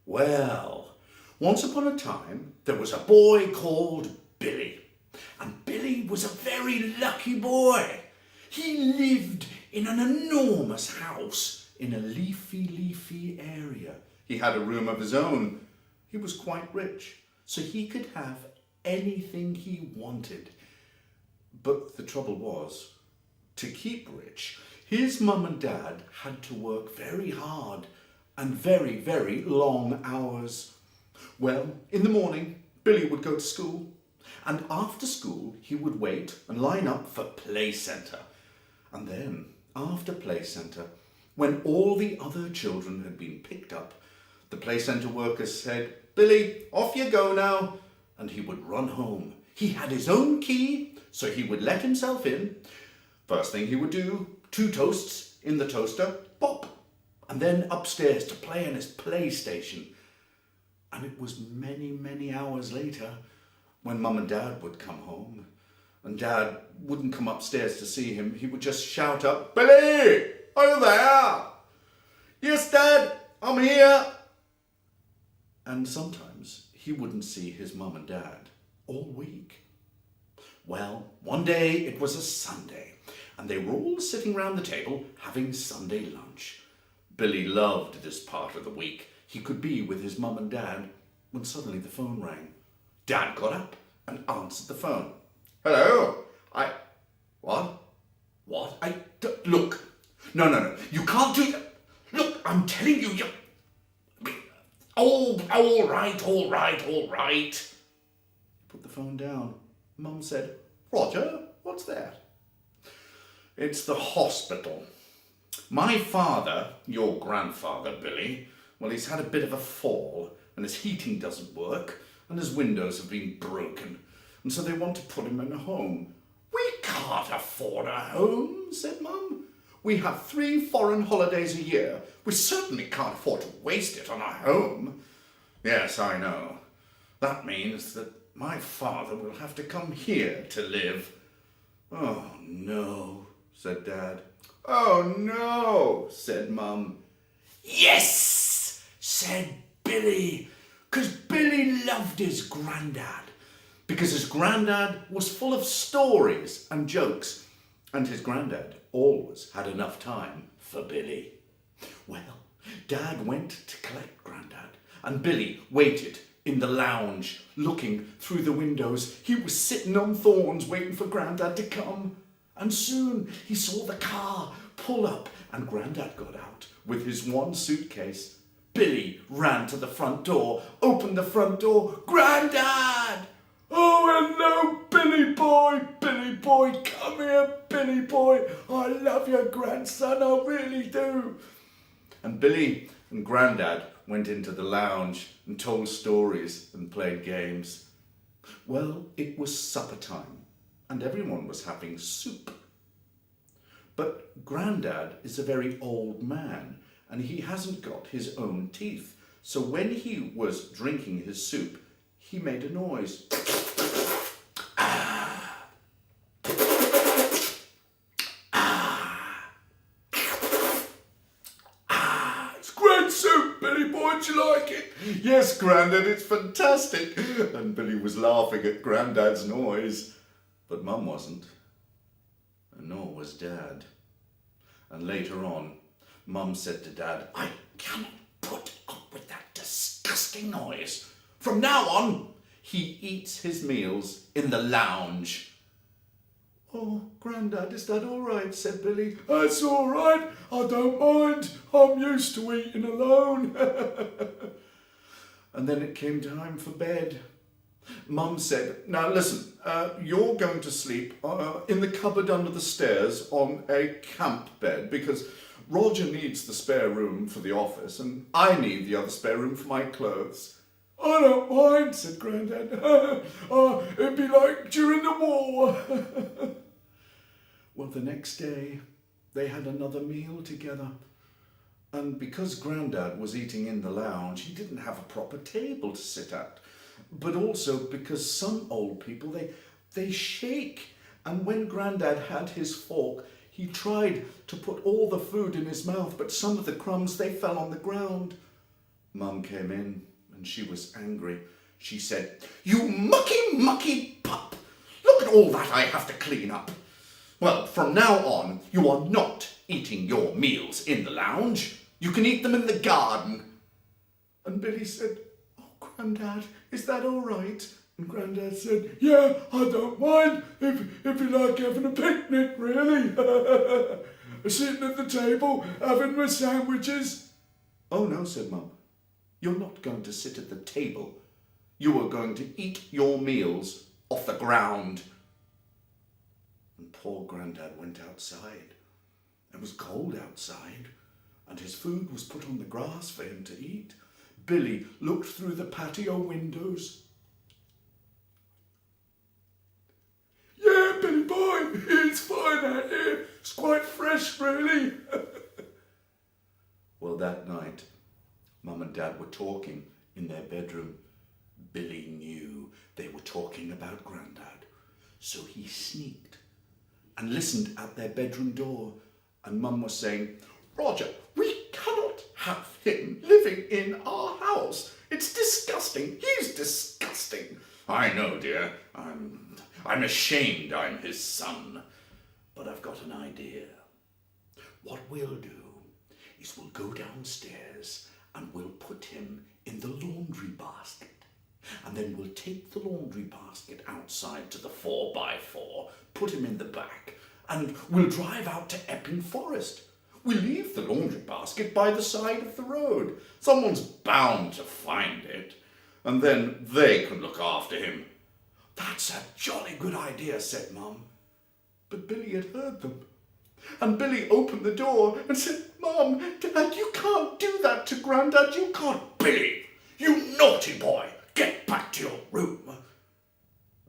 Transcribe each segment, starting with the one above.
Well, once upon a time, there was a boy called Billy. And Billy was a very lucky boy. He lived in an enormous house in a leafy area. He had a room of his own. He was quite rich, so he could have anything he wanted. But the trouble was, to keep rich, his mum and dad had to work very hard and very long hours. Well, in the morning, Billy would go to school, and after school he would wait and line up for play centre. And then, after play centre, when all the other children had been picked up, the play centre workers said, "Billy, off you go now," and he would run home. He had his own key, so he would let himself in. First thing he would do, 2 toasts in the toaster, pop, and then upstairs to play on his PlayStation. And it was many hours later when Mum and Dad would come home, and Dad wouldn't come upstairs to see him. He would just shout up, "Billy, are you there?" "Yes, Dad, I'm here." And sometimes he wouldn't see his mum and dad all week. Well, one day it was a Sunday, and they were all sitting round the table having Sunday lunch. Billy loved this part of the week. He could be with his mum and dad when suddenly the phone rang. Dad got up and answered the phone. "Hello, What? Look. No, you can't do that. Look, I'm telling you, Oh, all right. He put the phone down. Mum said, "Roger, what's that?" "It's the hospital. My father, your grandfather, Billy, well, he's had a bit of a fall, and his heating doesn't work, and his windows have been broken, and so they want to put him in a home." "We can't afford a home," said Mum. "We have 3 foreign holidays a year. We certainly can't afford to waste it on a home." "Yes, I know. That means that my father will have to come here to live." "Oh, no," said Dad. "Oh, no," said Mum. "Yes," said Billy, because Billy loved his granddad, because his granddad was full of stories and jokes, and his granddad always had enough time for Billy. Well, Dad went to collect Grandad, and Billy waited in the lounge, looking through the windows. He was sitting on thorns waiting for Grandad to come. And soon he saw the car pull up, and Grandad got out with his one suitcase. Billy ran to the front door, opened the front door. "Grandad!" "Oh, hello, Billy boy, come here, Billy boy. I love your grandson, I really do." And Billy and Grandad went into the lounge and told stories and played games. Well, it was supper time, and everyone was having soup. But Grandad is a very old man, and he hasn't got his own teeth. So when he was drinking his soup, he made a noise. "It's great soup, Billy boy, do you like it?" "Yes, Grandad, it's fantastic." And Billy was laughing at Grandad's noise, but Mum wasn't, and nor was Dad. And later on, Mum said to Dad, "I cannot put up with that disgusting noise. From now on, he eats his meals in the lounge." "Oh, Grandad, is that all right?" said Billy. "That's all right. I don't mind. I'm used to eating alone." And then it came time for bed. Mum said, "Now listen, you're going to sleep in the cupboard under the stairs on a camp bed, because Roger needs the spare room for the office, and I need the other spare room for my clothes." "I don't mind," said Grandad. "It'd be like during the war." Well, the next day they had another meal together. And because Grandad was eating in the lounge, he didn't have a proper table to sit at. But also because some old people, they shake. And when Grandad had his fork, he tried to put all the food in his mouth, but some of the crumbs, they fell on the ground. Mum came in and she was angry. She said, "You mucky pup! Look at all that I have to clean up. Well, from now on, you are not eating your meals in the lounge. You can eat them in the garden." And Billy said, "Oh, Grandad, is that all right?" And Grandad said, "Yeah, I don't mind if you like having a picnic, really. Sitting at the table, having my sandwiches." "Oh, no," said Mum. "You're not going to sit at the table. You are going to eat your meals off the ground." And poor Grandad went outside. It was cold outside, and his food was put on the grass for him to eat. Billy looked through the patio windows. "Yeah, Billy boy, it's fine out here. It's quite fresh, really." Well, that night, Mum and Dad were talking in their bedroom. Billy knew they were talking about Grandad, so he sneaked and listened at their bedroom door. And Mum was saying, "Roger, we cannot have him living in our house. It's disgusting. He's disgusting." "I know, dear. I'm ashamed I'm his son. But I've got an idea. What we'll do is we'll go downstairs and we'll put him in the laundry basket. And then we'll take the laundry basket outside to the 4x4, put him in the back, and we'll drive out to Epping Forest. We'll leave the laundry basket by the side of the road. Someone's bound to find it, and then they can look after him." "That's a jolly good idea," said Mum. But Billy had heard them. And Billy opened the door and said, "Mum, Dad, you can't do that to Grandad. You can't." "Billy, you naughty boy, get back to your room."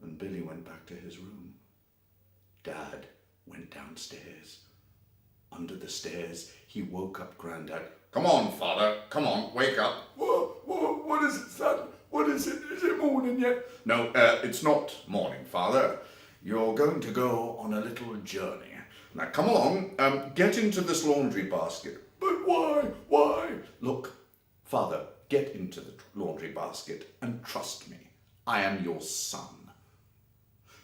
And Billy went back to his room. Dad went downstairs. Under the stairs, he woke up Grandad. "Come on, Father, come on, wake up." What is it, son? What is it? Is it morning yet?" "No, it's not morning, Father. You're going to go on a little journey. Now, come along, get into this laundry basket." "But why? Why?" "Look, Father, get into the laundry basket and trust me. I am your son."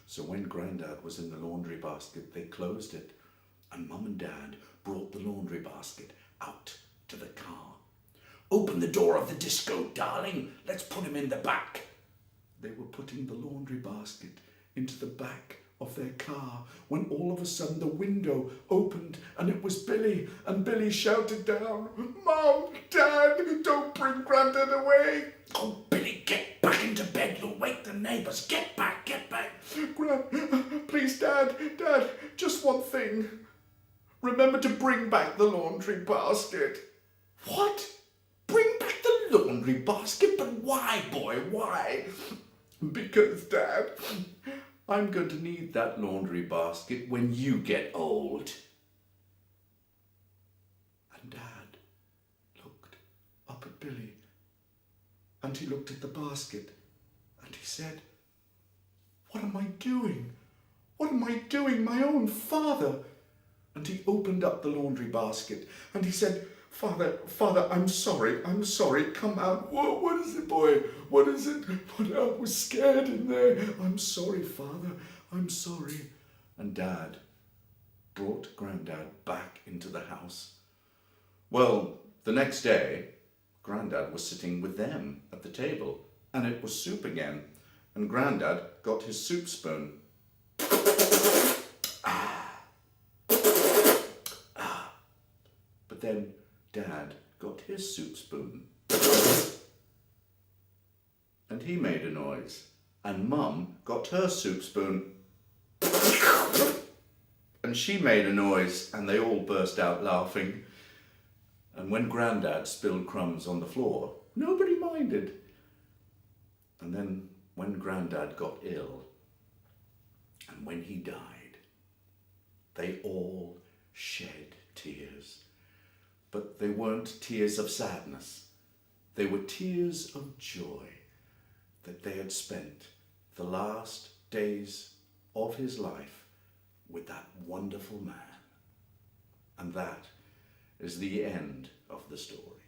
So when Grandad was in the laundry basket, they closed it, and Mum and Dad brought the laundry basket out to the car. "Open the door of the disco, darling. Let's put him in the back." They were putting the laundry basket into the back of their car when all of a sudden the window opened and it was Billy, and Billy shouted down, "Mum, Dad, don't bring Grandad away." "Oh, Billy, get back into bed. You'll wake the neighbours. Get back, get back." "Please, Dad, just one thing. Remember to bring back the laundry basket." "What? Bring back the laundry basket? But why, boy, why?" "Because, Dad, I'm going to need that laundry basket when you get old." And Dad looked up at Billy, and he looked at the basket, and he said, "What am I doing? What am I doing, my own father?" And he opened up the laundry basket, and he said, Father, I'm sorry, come out." What is it, boy? What is it? But I was scared in there." "I'm sorry, Father, I'm sorry." And Dad brought Grandad back into the house. Well, the next day, Grandad was sitting with them at the table, and it was soup again, and Grandad got his soup spoon. But then Dad got his soup spoon, and he made a noise, and Mum got her soup spoon, and she made a noise, and they all burst out laughing. And when Grandad spilled crumbs on the floor, nobody minded. And then when Grandad got ill, and when he died, they all shed tears. But they weren't tears of sadness. They were tears of joy that they had spent the last days of his life with that wonderful man. And that is the end of the story.